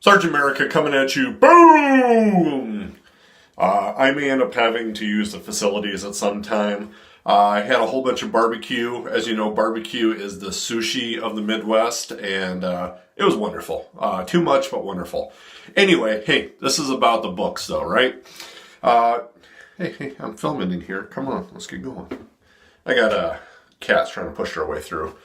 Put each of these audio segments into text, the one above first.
Sergeant America coming at you. Boom! I may end up having to use the facilities at some time. I had a whole bunch of barbecue. As you know, barbecue is the sushi of the Midwest, and it was wonderful. Too much, but wonderful. Anyway, hey, this is about the books, though, right? Hey, I'm filming in here. Come on, let's get going. I got cats trying to push their way through.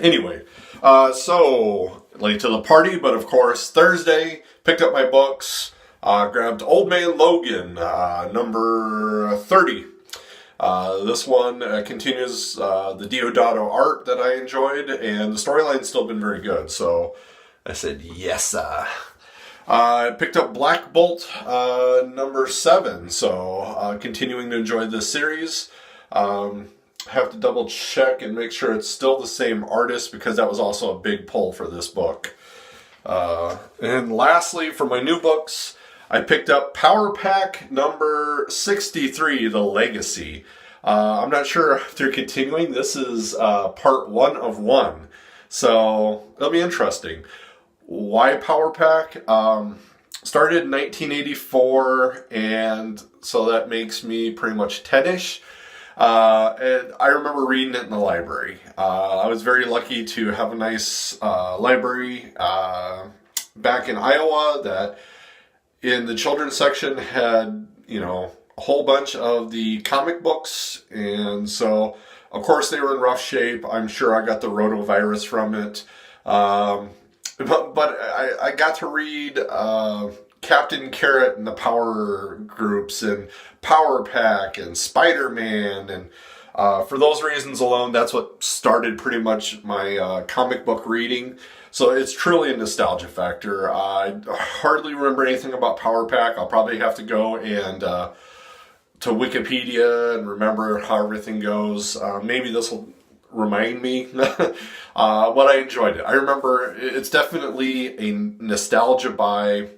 Anyway, so late to the party, but of course Thursday, picked up my books, grabbed Old Man Logan, number 30. This one continues the Deodato art that I enjoyed, and the storyline's still been very good, so I said yes. I picked up Black Bolt, number 7, so continuing to enjoy this series. Have to double check and make sure it's still the same artist, because that was also a big pull for this book. And lastly, for my new books, I picked up Power Pack number 63, The Legacy. I'm not sure if they're continuing. This is part 1 of 1. So it'll be interesting. Why Power Pack? Started in 1984, and so that makes me pretty much 10-ish. And I remember reading it in the library. I was very lucky to have a nice library back in Iowa that in the children's section had, a whole bunch of the comic books. And so, of course, they were in rough shape. I'm sure I got the rotavirus from it. But I got to read Captain Carrot and the Power Groups and Power Pack and Spider-Man, and for those reasons alone, that's what started pretty much my comic book reading. So it's truly a nostalgia factor. I hardly remember anything about Power Pack. I'll probably have to go and to Wikipedia and remember how everything goes. Maybe this will remind me. But I enjoyed it. I remember it's definitely a nostalgia buy.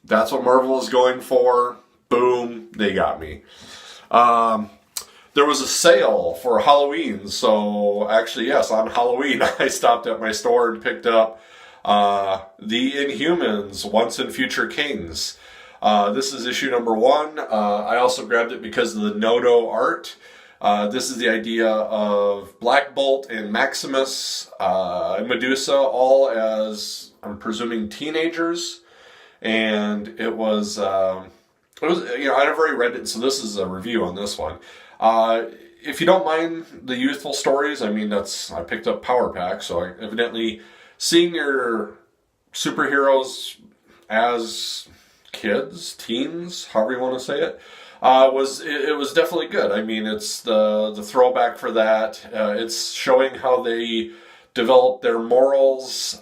That's what Marvel is going for. Boom, they got me. There was a sale for Halloween, so actually, yes, on Halloween, I stopped at my store and picked up The Inhumans, Once and Future Kings. This is issue number 1. I also grabbed it because of the Noto art. This is the idea of Black Bolt and Maximus and Medusa, all as, I'm presuming, teenagers. And it was I never already read it, so this is a review on this one. If you don't mind the youthful stories, I picked up Power Pack, so evidently seeing your superheroes as kids, teens, however you want to say it, was definitely good. It's the throwback for that. It's showing how they developed their morals,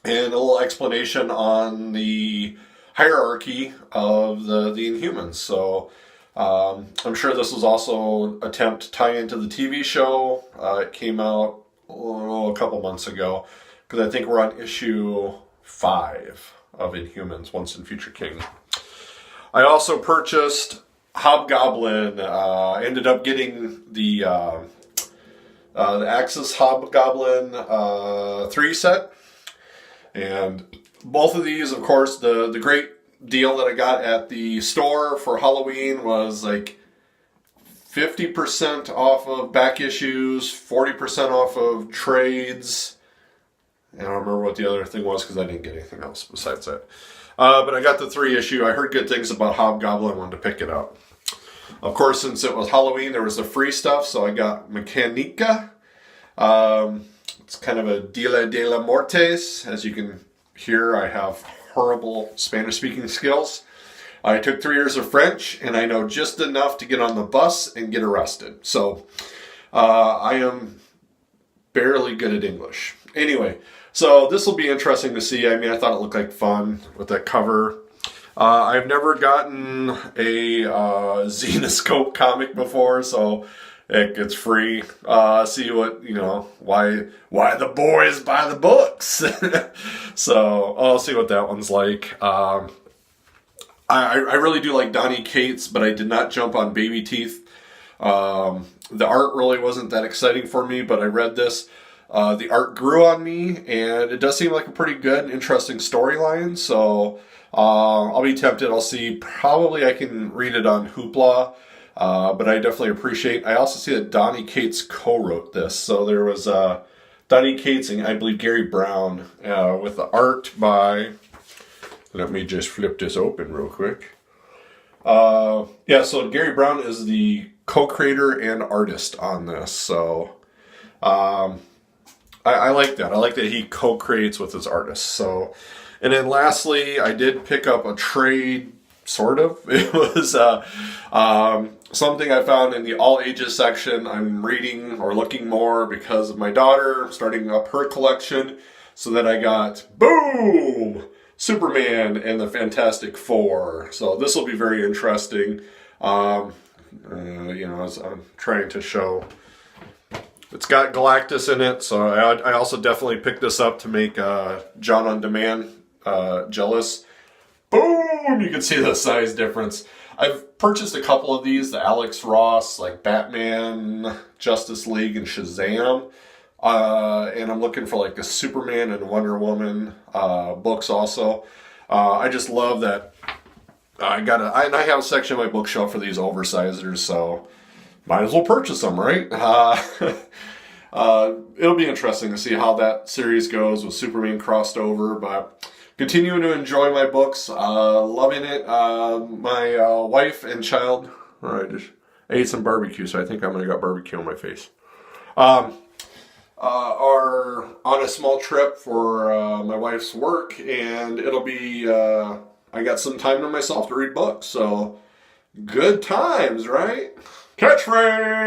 and a little explanation on the hierarchy of the Inhumans. So I'm sure this was also an attempt to tie into the TV show. It came out a couple months ago, because I think we're on issue 5 of Inhumans, Once and Future King. I also purchased Hobgoblin. Ended up getting the Axis Hobgoblin 3 set. And both of these, of course, the great deal that I got at the store for Halloween was like 50% off of back issues, 40% off of trades. And I don't remember what the other thing was, because I didn't get anything else besides that. But I got the 3 issue. I heard good things about Hobgoblin. I wanted to pick it up. Of course, since it was Halloween, there was the free stuff, so I got Mechanica. It's kind of a Dia de la Muertes. As you can hear, I have horrible Spanish-speaking skills. I took 3 years of French, and I know just enough to get on the bus and get arrested. So I am barely good at English. Anyway, so this will be interesting to see. I thought it looked like fun with that cover. I've never gotten a Zenoscope comic before, so it's free. See what, why the boys buy the books. So I'll see what that one's like. I really do like Donny Cates, but I did not jump on Baby Teeth. The art really wasn't that exciting for me, but I read this. the art grew on me, and it does seem like a pretty good and interesting storyline. So I'll be tempted. I'll see. Probably I can read it on Hoopla, but I definitely appreciate. I also see that Donny Cates co-wrote this. So there was Donny Cates and I believe Gary Brown with the art by. Let me just flip this open real quick. Yeah, so Gary Brown is the co-creator and artist on this. So I like that. I like that he co-creates with his artists. So, and then lastly, I did pick up a trade, sort of. It was something I found in the all ages section. I'm reading or looking more because of my daughter starting up her collection. So that I got, boom, Superman and the Fantastic Four. So this will be very interesting. As I'm trying to show. It's got Galactus in it, so I also definitely picked this up to make John on Demand jealous. Boom! You can see the size difference. I've purchased a couple of these, the Alex Ross, like Batman, Justice League, and Shazam. And I'm looking for like the Superman and Wonder Woman books also. I just love that. I have a section of my bookshelf for these oversizers, so might as well purchase them, right? It'll be interesting to see how that series goes with Superman crossed over, but continuing to enjoy my books, loving it. My wife and child, I ate some barbecue, so I think I'm going to got barbecue on my face, are on a small trip for my wife's work, and it'll be, I got some time to myself to read books, so good times, right? Catchphrase!